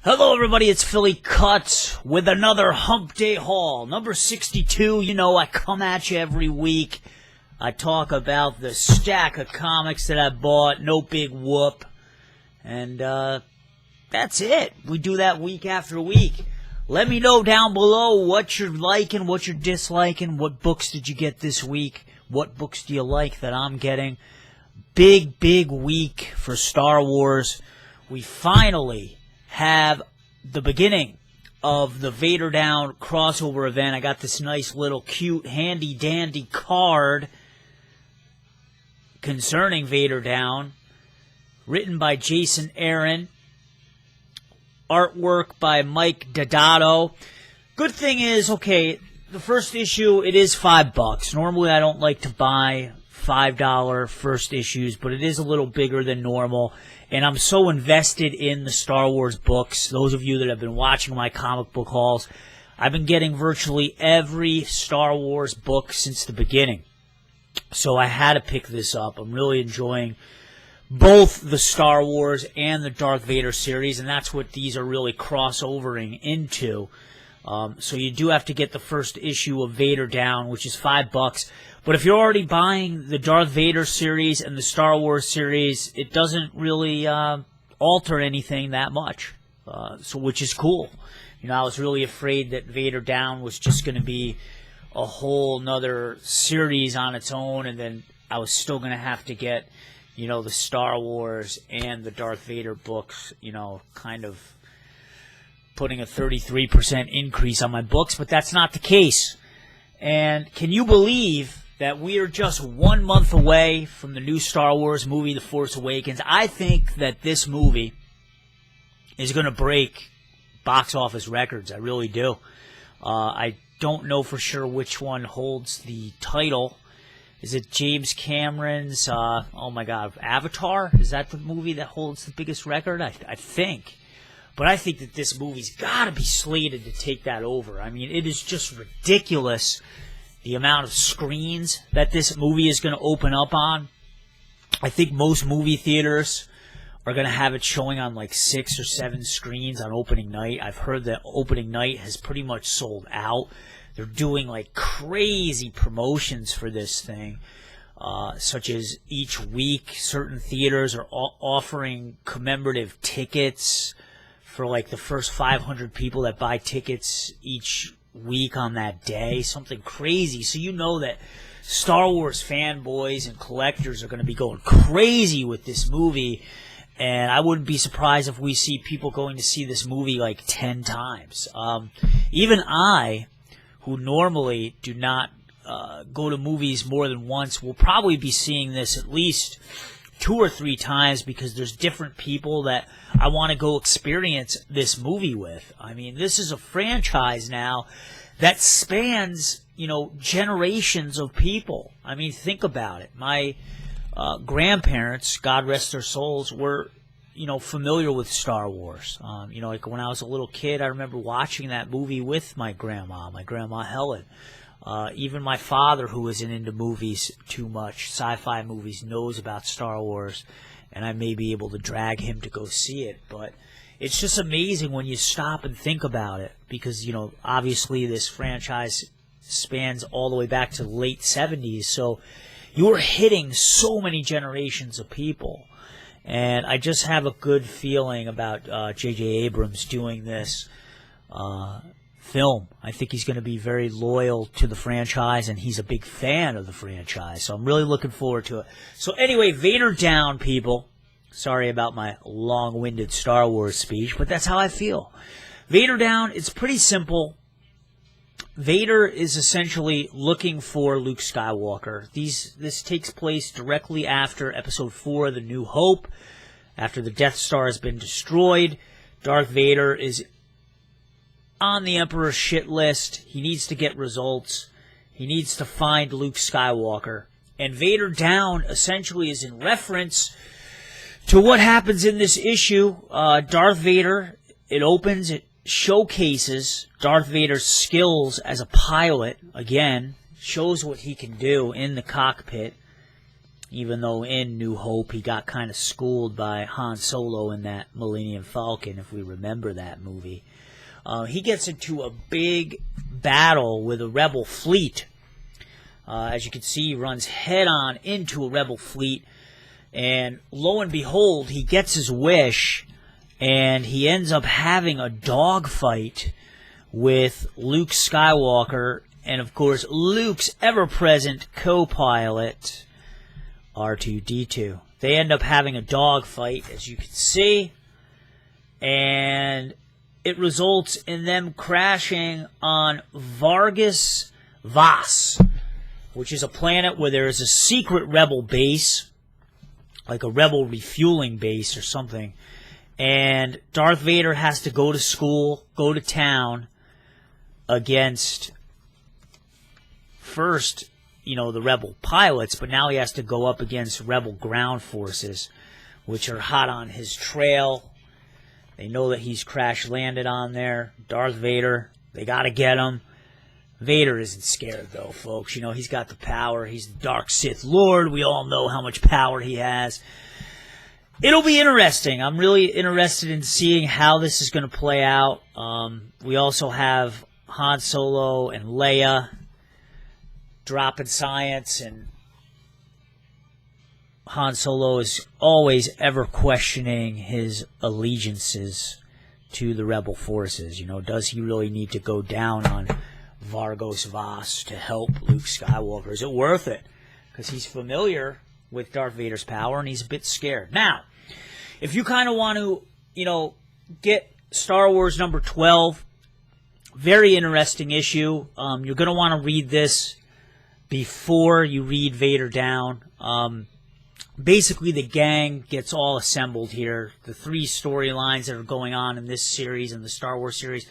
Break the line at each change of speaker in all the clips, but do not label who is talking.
Hello everybody, it's Philly Kuts with another Hump Day Haul. Number 62, you know I come at you every week. I talk about the stack of comics that I bought, no big whoop. And that's it. We do that week after week. Let me know down below what you're liking, what you're disliking, what books did you get this week, what books do you like that I'm getting. Big week for Star Wars. We finally have the beginning of the Vader Down crossover event. I got this nice little cute handy dandy card concerning Vader Down, written by Jason Aaron, artwork by Mike Diodato. Good thing is, okay, the first issue, it is $5. Normally I don't like to buy $5 first issues, but it is a little bigger than normal. And I'm so invested in the Star Wars books. Those of you that have been watching my comic book hauls, I've been getting virtually every Star Wars book since the beginning. So I had to pick this up. I'm really enjoying both the Star Wars and the Darth Vader series, and that's what these are really crossovering into. So you do have to get the first issue of Vader Down, which is $5. But if you're already buying the Darth Vader series and the Star Wars series, it doesn't really alter anything that much, which is cool. You know, I was really afraid that Vader Down was just going to be a whole nother series on its own, and then I was still going to have to get, you know, the Star Wars and the Darth Vader books, you know, kind of putting a 33% increase on my books, but that's not the case. And can you believe that we are just 1 month away from the new Star Wars movie, The Force Awakens? I think that this movie is going to break box office records. I really do. I don't know for sure which one holds the title. Is it James Cameron's, oh my God, Avatar? Is that the movie that holds the biggest record? I think. But I think that this movie's got to be slated to take that over. I mean, it is just ridiculous, the amount of screens that this movie is going to open up on. I think most movie theaters are going to have it showing on like 6 or 7 screens on opening night. I've heard that opening night has pretty much sold out. They're doing like crazy promotions for this thing, such as each week certain theaters are offering commemorative tickets for like the first 500 people that buy tickets each week on that day, something crazy. So you know that Star Wars fanboys and collectors are going to be going crazy with this movie, and I wouldn't be surprised if we see people going to see this movie like 10 times. Even I, who normally do not go to movies more than once, will probably be seeing this at least 2 or 3 times, because there's different people that I want to go experience this movie with. I mean, this is a franchise now that spans, you know, generations of people. I mean, think about it. My grandparents, God rest their souls, were, you know, familiar with Star Wars. You know, like when I was a little kid, I remember watching that movie with my grandma Helen. Even my father, who isn't into movies too much, sci-fi movies, knows about Star Wars, and I may be able to drag him to go see it. But it's just amazing when you stop and think about it, because, you know, obviously this franchise spans all the way back to the late 70s, so you're hitting so many generations of people. And I just have a good feeling about J.J. Abrams doing this film. I think he's going to be very loyal to the franchise, and he's a big fan of the franchise, so I'm really looking forward to it. So anyway, Vader Down, people. Sorry about my long-winded Star Wars speech, but that's how I feel. Vader Down, it's pretty simple. Vader is essentially looking for Luke Skywalker. This takes place directly after Episode 4 of The New Hope. After the Death Star has been destroyed, Darth Vader is on the Emperor's shit list. He needs to get results. He needs to find Luke Skywalker. And Vader Down essentially is in reference to what happens in this issue. Darth Vader, it opens, it showcases Darth Vader's skills as a pilot. Again, shows what he can do in the cockpit. even though in New Hope he got kind of schooled by Han Solo in that Millennium Falcon, if we remember that movie. He gets into a big battle with a rebel fleet. As you can see, he runs head-on into a rebel fleet, and lo and behold, he gets his wish, and he ends up having a dogfight with Luke Skywalker, and of course, Luke's ever-present co-pilot, R2-D2. They end up having a dogfight, as you can see, and it results in them crashing on Vargas Vas, which is a planet where there is a secret rebel base, like a rebel refueling base or something, and Darth Vader has to go to school, go to town, against first, the rebel pilots, but now he has to go up against rebel ground forces, which are hot on his trail. They know that he's crash-landed on there. Darth Vader, they gotta get him. Vader isn't scared, though, folks. He's got the power. He's the Dark Sith Lord. We all know how much power he has. It'll be interesting. I'm really interested in seeing how this is going to play out. We also have Han Solo and Leia dropping science, and Han Solo is always ever questioning his allegiances to the rebel forces. Does he really need to go down on Vargas Vas to help Luke Skywalker? Is it worth it? Because he's familiar with Darth Vader's power, and he's a bit scared. Now, if you kind of want to, get Star Wars number 12, very interesting issue. You're going to want to read this before you read Vader down. Basically, the gang gets all assembled here. The three storylines that are going on in this series and the Star Wars series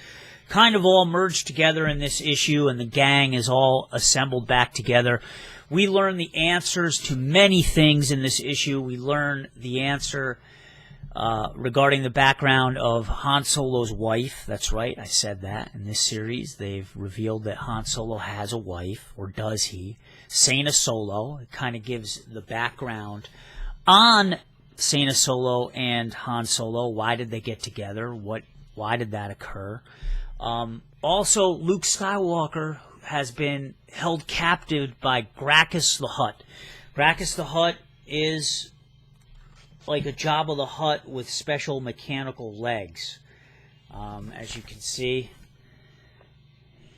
kind of all merged together in this issue, and the gang is all assembled back together. We learn the answers to many things in this issue. We learn the answer regarding the background of Han Solo's wife. That's right, I said that. In this series, they've revealed that Han Solo has a wife, or does he? Saina Solo. It kind of gives the background on Saina Solo and Han Solo. Why did they get together? Why did that occur? Also, Luke Skywalker has been held captive by Gracchus the Hutt. Gracchus the Hutt is like a Jabba the Hutt with special mechanical legs. As you can see,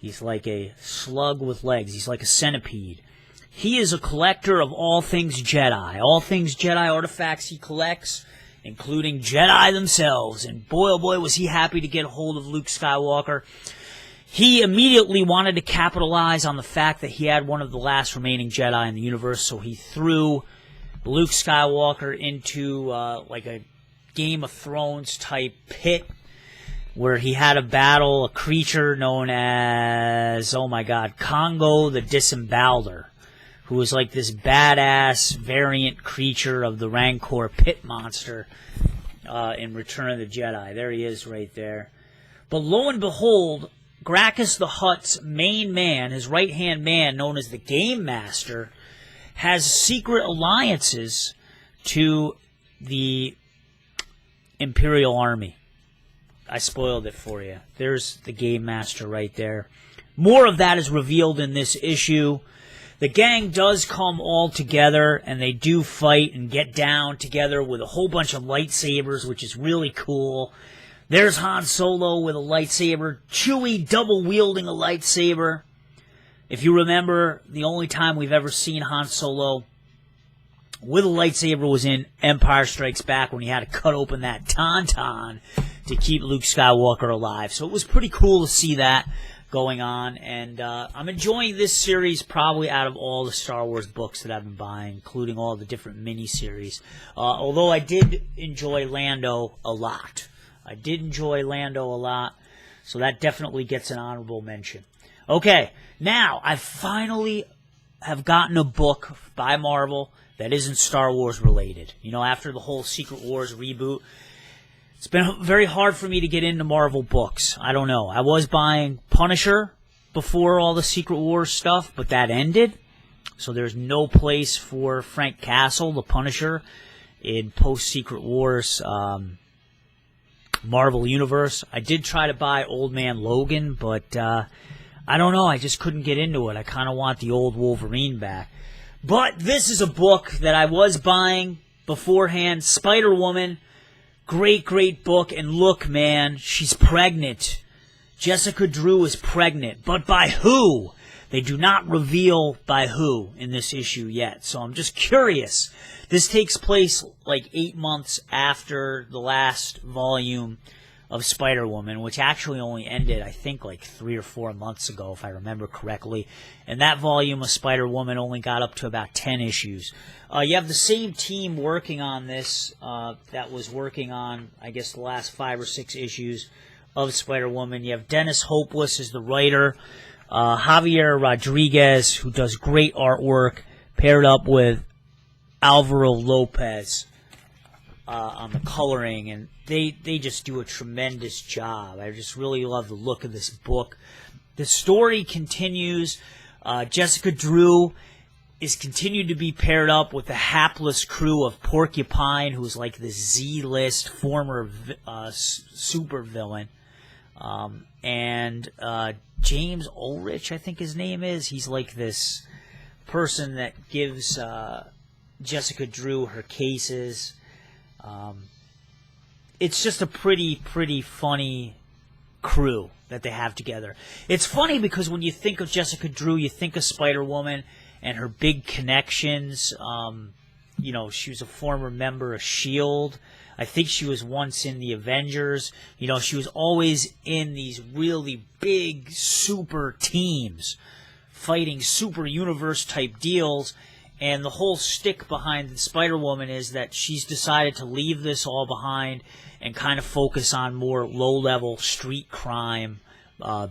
he's like a slug with legs. He's like a centipede. He is a collector of all things Jedi. All things Jedi artifacts he collects, including Jedi themselves. And boy, oh boy, was he happy to get a hold of Luke Skywalker. He immediately wanted to capitalize on the fact that he had one of the last remaining Jedi in the universe, so he threw Luke Skywalker into like a Game of Thrones type pit where he had to battle a creature known as, oh my god, Congo the Disemboweled, who was like this badass variant creature of the Rancor pit monster in Return of the Jedi. There he is right there. But lo and behold, Gracchus the Hutt's main man, his right-hand man, known as the Game Master, has secret alliances to the Imperial Army. I spoiled it for you. There's the Game Master right there. More of that is revealed in this issue. The gang does come all together, and they do fight and get down together with a whole bunch of lightsabers, which is really cool. There's Han Solo with a lightsaber. Chewie double-wielding a lightsaber. If you remember, the only time we've ever seen Han Solo with a lightsaber was in Empire Strikes Back, when he had to cut open that tauntaun to keep Luke Skywalker alive. So it was pretty cool to see that going on, and I'm enjoying this series probably out of all the Star Wars books that I've been buying, including all the different mini-series. Although I did enjoy Lando a lot. So that definitely gets an honorable mention. Okay, now I finally have gotten a book by Marvel that isn't Star Wars related. After the whole Secret Wars reboot, it's been very hard for me to get into Marvel books. I don't know. I was buying Punisher before all the Secret Wars stuff, but that ended. So there's no place for Frank Castle, the Punisher, in post-Secret Wars Marvel Universe. I did try to buy Old Man Logan, but I don't know. I just couldn't get into it. I kind of want the old Wolverine back. But this is a book that I was buying beforehand. Spider-Woman. Great, great book. And look, man, she's pregnant. Jessica Drew is pregnant. But by who? They do not reveal by who in this issue yet. So I'm just curious. This takes place like 8 months after the last volume of Spider-Woman, which actually only ended, I think, like 3 or 4 months ago, if I remember correctly. And that volume of Spider-Woman only got up to about 10 issues. You have the same team working on this that was working on, I guess, the last 5 or 6 issues of Spider-Woman. You have Dennis Hopeless as the writer, Javier Rodriguez, who does great artwork, paired up with Alvaro Lopez on the coloring, and they just do a tremendous job. I just really love the look of this book. The story continues. Jessica Drew is continued to be paired up with the hapless crew of Porcupine, who's like the Z-list former supervillain. And James Ulrich, I think his name is. He's like this person that gives Jessica Drew her cases. It's just a pretty funny crew that they have together. It's funny because when you think of Jessica Drew, you think of Spider-Woman and her big connections. You know, she was a former member of S.H.I.E.L.D. I think she was once in the Avengers. You know, she was always in these really big super teams fighting super universe type deals. And the whole stick behind Spider-Woman is that she's decided to leave this all behind and kind of focus on more low-level street crime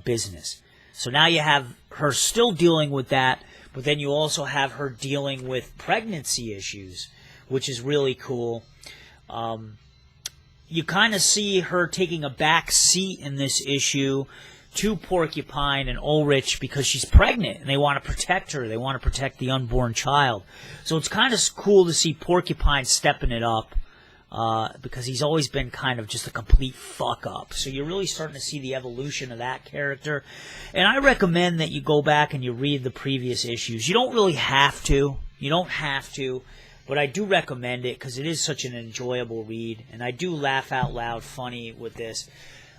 business. So now you have her still dealing with that, but then you also have her dealing with pregnancy issues, which is really cool. You kind of see her taking a back seat in this issue to Porcupine and Ulrich because she's pregnant and they want to protect her. They want to protect the unborn child. So it's kind of cool to see Porcupine stepping it up because he's always been kind of just a complete fuck up. So you're really starting to see the evolution of that character. And I recommend that you go back and you read the previous issues. You don't really have to. You don't have to. But I do recommend it because it is such an enjoyable read. And I do laugh out loud funny with this.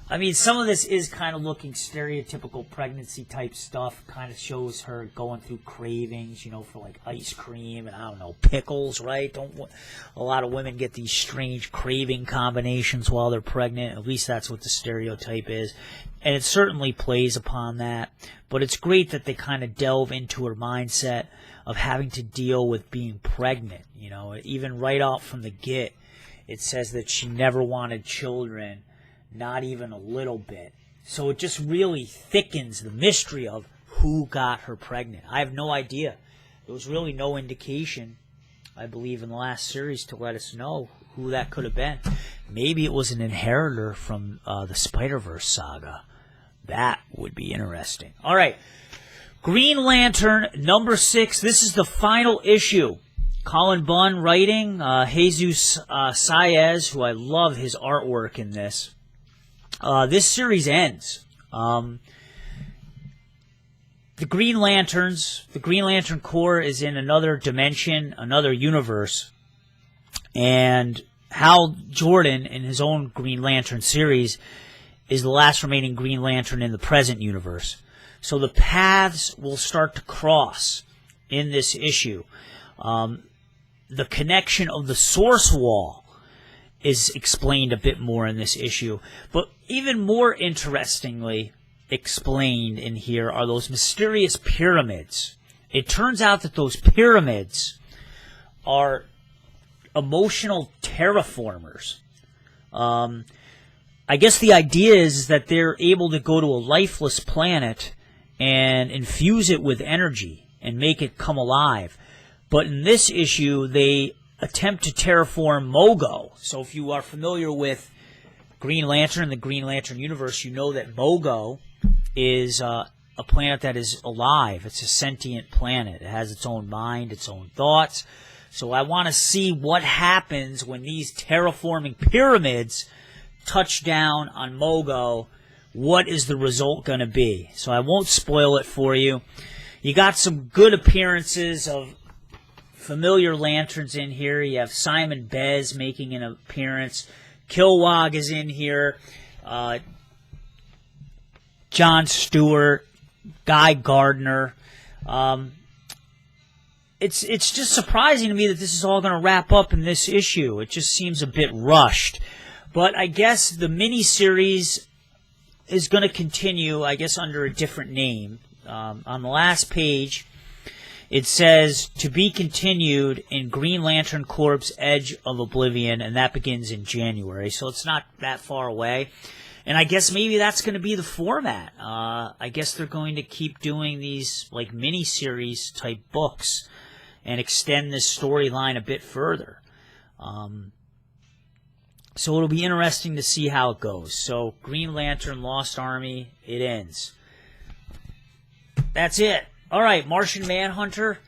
I mean, some of this is kind of looking stereotypical pregnancy-type stuff. Kind of shows her going through cravings, you know, for like ice cream and, I don't know, pickles, right? A lot of women get these strange craving combinations while they're pregnant. At least that's what the stereotype is. And it certainly plays upon that. But it's great that they kind of delve into her mindset of having to deal with being pregnant. You know, even right off from the get, it says that she never wanted children. Not even a little bit. So it just really thickens the mystery of who got her pregnant. I have no idea. There was really no indication, I believe, in the last series to let us know who that could have been. Maybe it was an inheritor from the Spider-Verse saga. That would be interesting. All right. Green Lantern number 6. This is the final issue. Colin Bunn writing. Jesus Saez, who I love his artwork in this. This series ends. The Green Lanterns, the Green Lantern Corps is in another dimension, another universe. And Hal Jordan, in his own Green Lantern series, is the last remaining Green Lantern in the present universe. So the paths will start to cross in this issue. The connection of the source wall is explained a bit more in this issue. But even more interestingly explained in here are those mysterious pyramids. It turns out that those pyramids are emotional terraformers. I guess the idea is that they're able to go to a lifeless planet and infuse it with energy and make it come alive. But in this issue, they attempt to terraform Mogo. So if you are familiar with Green Lantern and the Green Lantern universe, you know that Mogo is a a planet that is alive. It's a sentient planet. It has its own mind, its own thoughts. So I want to see what happens when these terraforming pyramids touch down on Mogo. What is the result going to be? So I won't spoil it for you. You got some good appearances of familiar lanterns in here. You have Simon Bez making an appearance. Kilowog is in here. John Stewart, Guy Gardner. It's just surprising to me that this is all going to wrap up in this issue. It just seems a bit rushed. But I guess the miniseries is going to continue, I guess, under a different name. On the last page, it says, to be continued in Green Lantern Corp's Edge of Oblivion, and that begins in January, so it's not that far away. And I guess maybe that's going to be the format. I guess they're going to keep doing these like mini-series type books and extend this storyline a bit further. So it'll be interesting to see how it goes. So Green Lantern Lost Army, it ends. That's it. All right, Martian Manhunter.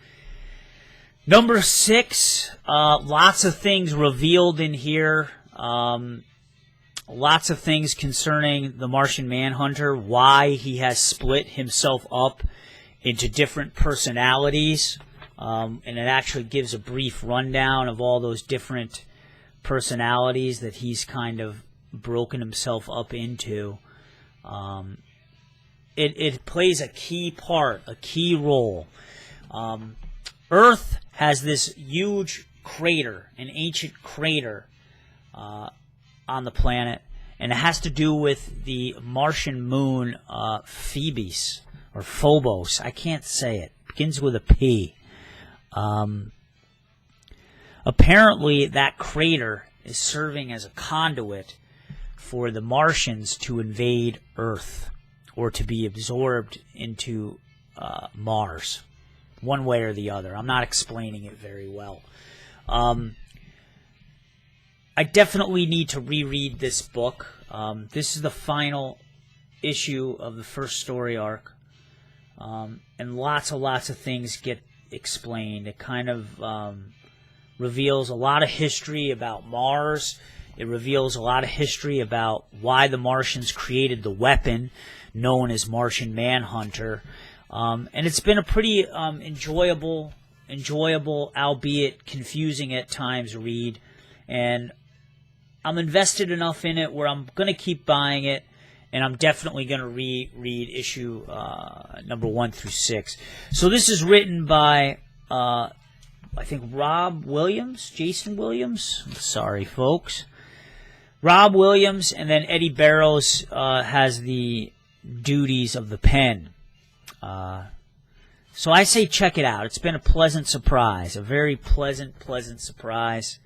Number 6, lots of things revealed in here. Lots of things concerning the Martian Manhunter, why he has split himself up into different personalities. And it actually gives a brief rundown of all those different personalities that he's kind of broken himself up into. It plays a key part, a key role. Earth has this huge crater, an ancient crater on the planet, and it has to do with the Martian moon Phoebus, or Phobos. I can't say it. It begins with a P. Apparently, that crater is serving as a conduit for the Martians to invade Earth, or to be absorbed into Mars, one way or the other. I'm not explaining it very well. I definitely need to reread this book. This is the final issue of the first story arc, and lots of things get explained. It kind of reveals a lot of history about Mars. It reveals a lot of history about why the Martians created the weapon known as Martian Manhunter. And it's been a pretty enjoyable, albeit confusing at times, read. And I'm invested enough in it where I'm going to keep buying it, and I'm definitely going to reread issue number 1 through 6. So this is written by, I think, Rob Williams, Jason Williams. I'm sorry, folks. Rob Williams, and then Eddie Barrows has the duties of the pen. So I say check it out. It's been a pleasant surprise, a very pleasant surprise.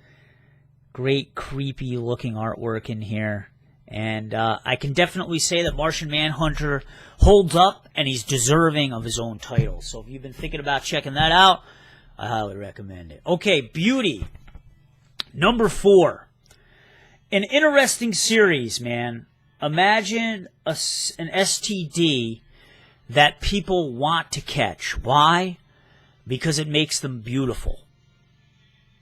Great, creepy-looking artwork in here. And I can definitely say that Martian Manhunter holds up, and he's deserving of his own title. So if you've been thinking about checking that out, I highly recommend it. Okay, Beauty. Number 4. An interesting series, man. Imagine an STD that people want to catch. Why? Because it makes them beautiful.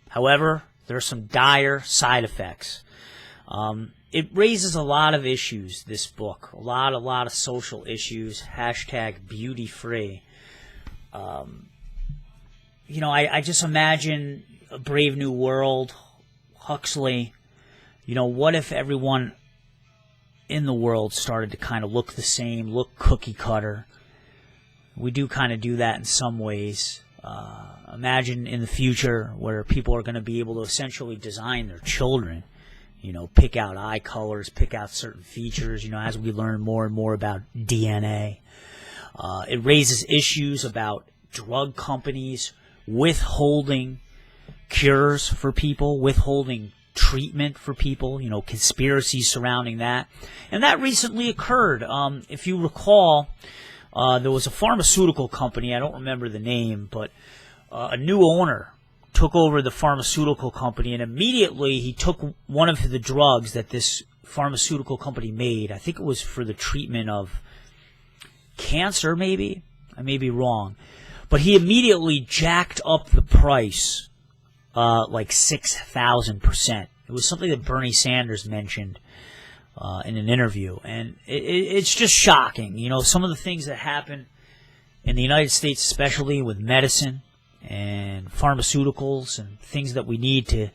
However, there are some dire side effects. It raises a lot of issues, this book. A lot of social issues. Hashtag beauty free. You know, I just imagine A Brave New World, Huxley. You know, what if everyone in the world started to kind of look the same, look cookie cutter? We do kind of do that in some ways. Imagine in the future where people are going to be able to essentially design their children, you know, pick out eye colors, pick out certain features, you know, as we learn more and more about DNA. It raises issues about drug companies withholding cures for people, withholding treatment for people, you know, conspiracies surrounding that. And that recently occurred. If you recall, there was a pharmaceutical company, I don't remember the name, but a new owner took over the pharmaceutical company, and immediately he took one of the drugs that this pharmaceutical company made. I think it was for the treatment of cancer, maybe. I may be wrong. But he immediately jacked up the price like 6,000%. It was something that Bernie Sanders mentioned in an interview. And it's just shocking. You know, some of the things that happen in the United States, especially with medicine and pharmaceuticals and things that we need to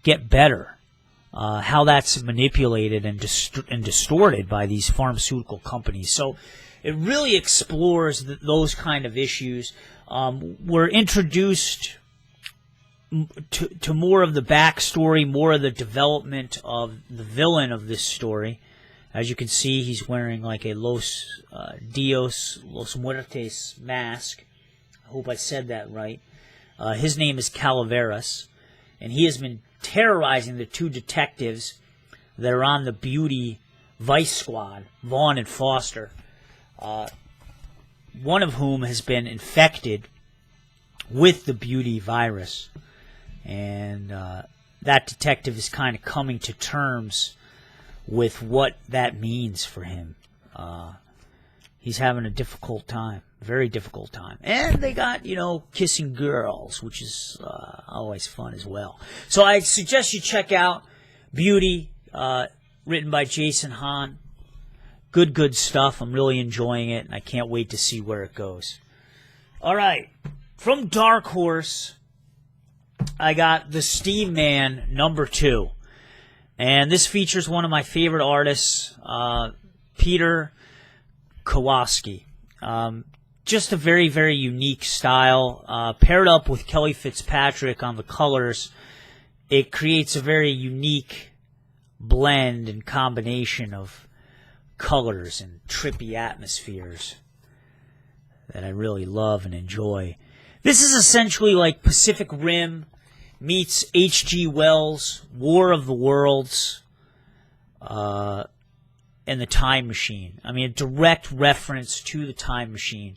get better, how that's manipulated and distorted by these pharmaceutical companies. So it really explores those kind of issues. We're introduced to more of the backstory, more of the development of the villain of this story. As you can see, he's wearing like a Los Muertes mask. I hope I said that right. His name is Calaveras, and he has been terrorizing the two detectives that are on the Beauty Vice Squad, Vaughn and Foster, one of whom has been infected with the Beauty virus. And that detective is kind of coming to terms with what that means for him. He's having a difficult time, very difficult time. And they got, you know, kissing girls, which is always fun as well. So I suggest you check out Beauty, written by Jason Hahn. Good stuff. I'm really enjoying it, and I can't wait to see where it goes. All right. From Dark Horse, I got The Steam Man #2. And this features one of my favorite artists, Peter Kowalski. Just a very, very unique style. Paired up with Kelly Fitzpatrick on the colors, it creates a very unique blend and combination of colors and trippy atmospheres that I really love and enjoy. This is essentially like Pacific Rim meets H.G. Wells' War of the Worlds and The Time Machine. I mean, a direct reference to The Time Machine.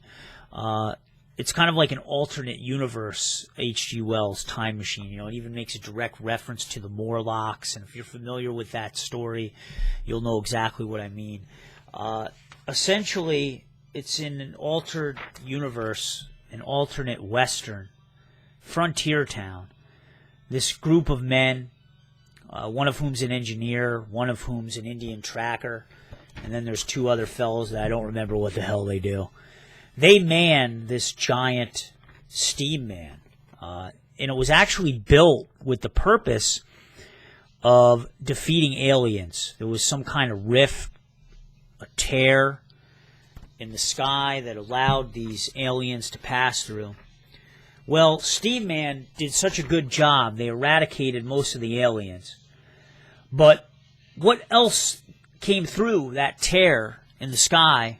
It's kind of like an alternate universe H.G. Wells' Time Machine. You know, it even makes a direct reference to the Morlocks, and if you're familiar with that story, you'll know exactly what I mean. Essentially, it's in an altered universe, an alternate Western frontier town. This group of men, one of whom's an engineer, one of whom's an Indian tracker, and then there's two other fellows that I don't remember what the hell they do. They man this giant steam man, and it was actually built with the purpose of defeating aliens. There was some kind of rift, a tear in the sky that allowed these aliens to pass through. Well, Steam Man did such a good job, they eradicated most of the aliens. But what else came through that tear in the sky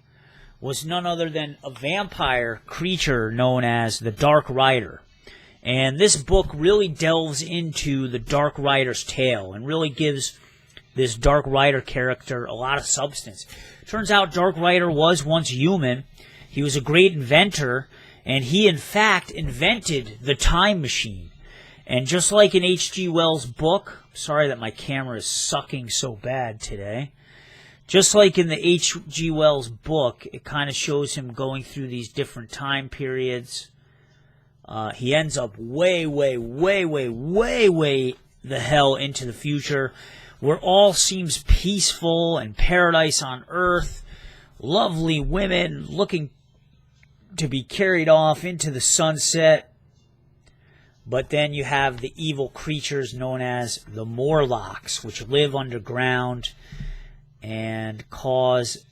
was none other than a vampire creature known as the Dark Rider. And this book really delves into the Dark Rider's tale and really gives this Dark Rider character a lot of substance. Turns out Dark Rider was once human. He was a great inventor, and he, in fact, invented the time machine. And just like in H.G. Wells' book, sorry that my camera is sucking so bad today. Just like in the H.G. Wells book, it kind of shows him going through these different time periods. He ends up way the hell into the future, where all seems peaceful and paradise on earth. Lovely women looking to be carried off into the sunset. But then you have the evil creatures known as the Morlocks, which live underground and cause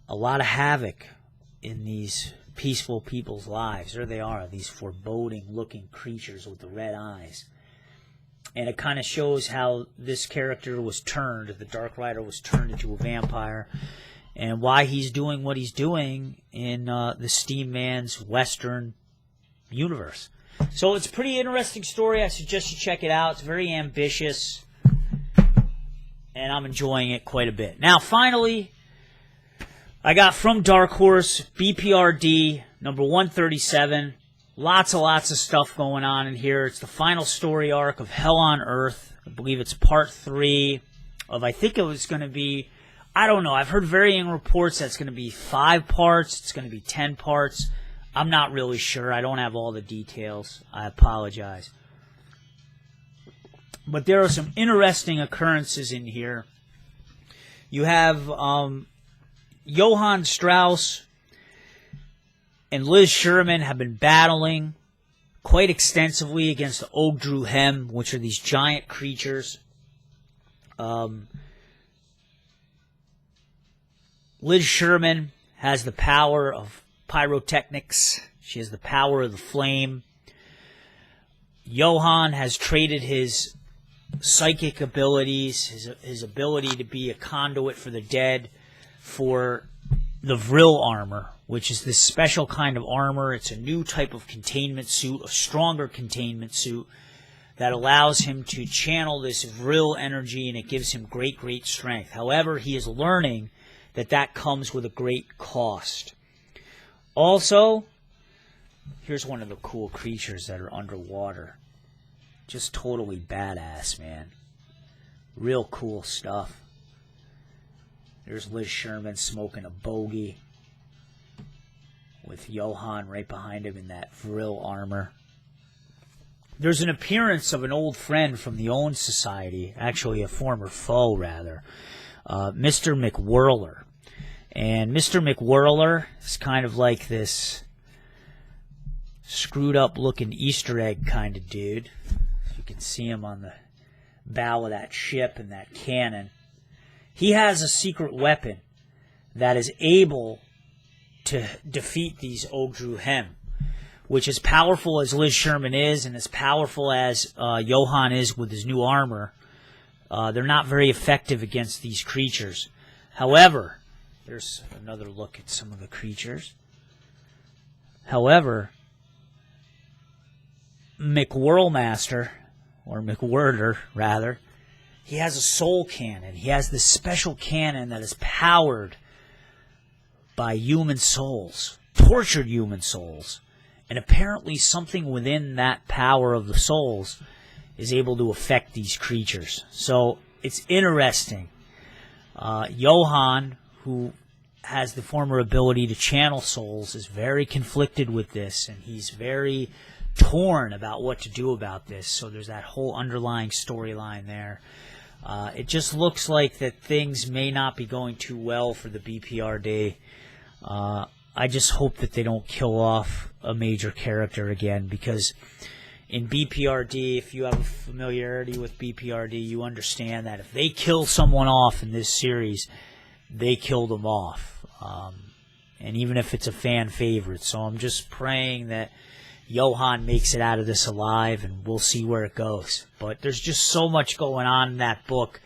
a lot of havoc in these peaceful people's lives. There they are, these foreboding-looking creatures with the red eyes. And it kind of shows how this character was turned, the Dark Rider was turned into a vampire, and why he's doing what he's doing in the Steam Man's Western universe. So it's a pretty interesting story. I suggest you check it out. It's very ambitious, and I'm enjoying it quite a bit. Now, finally, I got from Dark Horse, b.p.r.d, number 137. Lots of stuff going on in here. It's the final story arc of Hell on Earth. I believe it's part 3 of, I think it was going to be I don't know. I've heard varying reports that it's going to be 5 parts. It's going to be 10 parts. I'm not really sure. I don't have all the details. I apologize. But there are some interesting occurrences in here. You have Johann Strauss and Liz Sherman have been battling quite extensively against the Ogdru Hem, which are these giant creatures. Liz Sherman has the power of pyrotechnics. She has the power of the flame. Johann has traded his psychic abilities, his ability to be a conduit for the dead, for the Vril armor, which is this special kind of armor. It's a new type of containment suit, a stronger containment suit that allows him to channel this Vril energy, and it gives him great, great strength. However, he is learning that that comes with a great cost. Also, here's one of the cool creatures that are underwater. Just totally badass, man. Real cool stuff. There's Liz Sherman smoking a bogey with Johann right behind him in that Vril armor. There's an appearance of an old friend from the Own Society, actually a former foe, rather, Mr. McWhirler. And Mr. McWhirler is kind of like this screwed up looking Easter egg kind of dude. You can see him on the bow of that ship and that cannon. He has a secret weapon that is able to defeat these Ogdru Hem, which, as powerful as Liz Sherman is and as powerful as Johann is with his new armor, they're not very effective against these creatures. However, there's another look at some of the creatures. However, McWhirlmaster, or McWhirter, rather, he has a soul cannon. He has this special cannon that is powered by human souls, tortured human souls. And apparently something within that power of the souls is able to affect these creatures. So it's interesting. Johann, who has the former ability to channel souls, is very conflicted with this, and he's very torn about what to do about this. So there's that whole underlying storyline there. It just looks like that things may not be going too well for the b.p.r.d. I just hope that they don't kill off a major character again, because in b.p.r.d, if you have a familiarity with b.p.r.d, you understand that if they kill someone off in this series, they kill them off. And even if it's a fan favorite. So I'm just praying that Johann makes it out of this alive, and we'll see where it goes. But there's just so much going on in that book,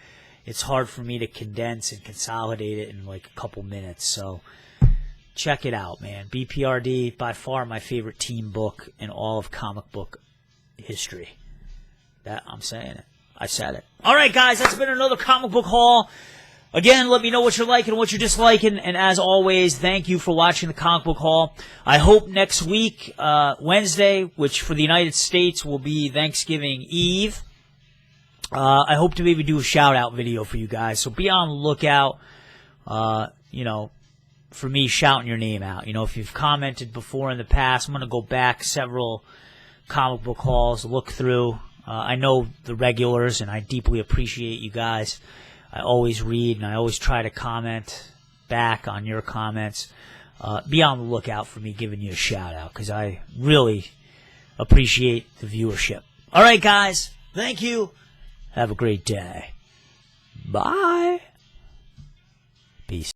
it's hard for me to condense and consolidate it in like a couple minutes. So check it out, man. b.p.r.d, by far my favorite team book in all of comic book history. That, I'm saying it. I said it. Alright, guys, that's been another comic book haul. Again, let me know what you're liking and what you're disliking. And as always, thank you for watching the comic book haul. I hope next week, Wednesday, which for the United States will be Thanksgiving Eve, I hope to maybe do a shout-out video for you guys. So be on the lookout, for me shouting your name out. You know, if you've commented before in the past, I'm going to go back several comic book hauls, look through. I know the regulars, and I deeply appreciate you guys. I always read, and I always try to comment back on your comments. Be on the lookout for me giving you a shout-out, because I really appreciate the viewership. All right, guys. Thank you. Have a great day. Bye. Peace.